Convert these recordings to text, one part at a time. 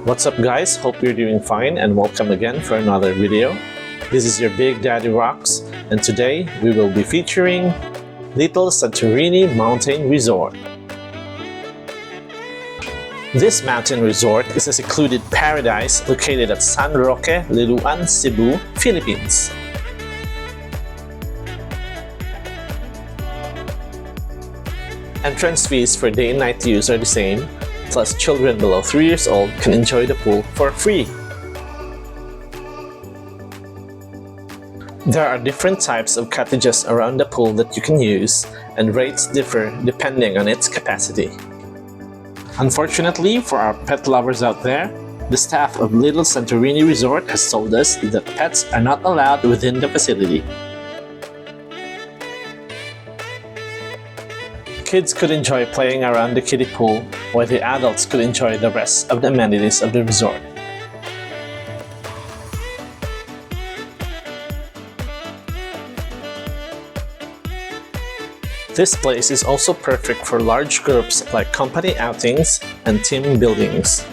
What's up guys, hope you're doing fine and welcome again for another video. This is your Big Daddy Rocks and today we will be featuring Little Santorini Mountain Resort. This mountain resort is a secluded paradise located at San Roque, Liloan, Cebu, Philippines. Entrance fees for day and night use are the same, plus children below 3 years old can enjoy the pool for free. There are different types of cottages around the pool that you can use, and rates differ depending on its capacity. Unfortunately for our pet lovers out there, the staff of Little Santorini Resort has told us that pets are not allowed within the facility. Kids could enjoy playing around the kiddie pool, while the adults could enjoy the rest of the amenities of the resort. This place is also perfect for large groups like company outings and team buildings.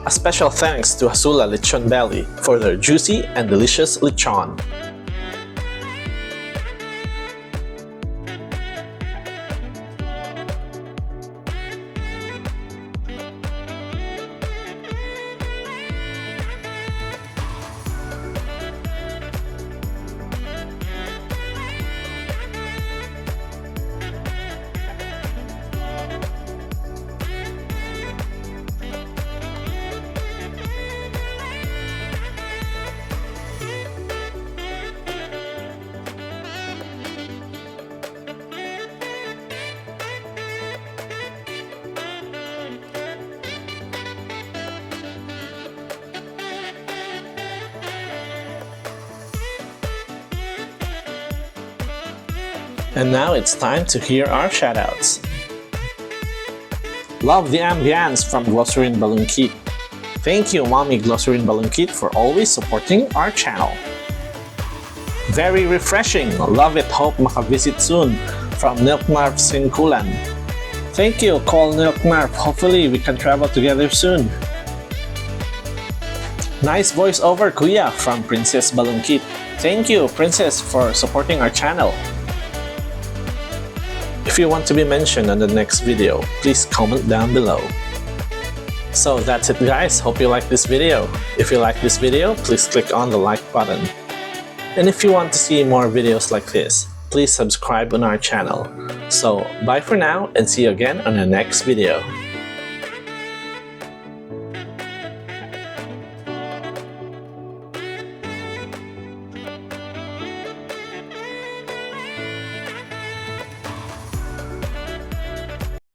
A special thanks to Hasula Lechon Belly for their juicy and delicious lechon. And now it's time to hear our shoutouts. Love the ambience from Glossarin Balloon Kit. Thank you Mommy Glossarin Balloon Kit for always supporting our channel. Very refreshing, love it, hope makavisit soon from Nilknarf Singkulan. Thank you Call Nilknarf, hopefully we can travel together soon. Nice voiceover Kuya from Princess Balloon Kit. Thank you Princess for supporting our channel. If you want to be mentioned on the next video, please comment down below. So that's it guys, hope you like this video. If you like this video, please click on the like button. And if you want to see more videos like this, please subscribe on our channel. So bye for now and see you again on the next video.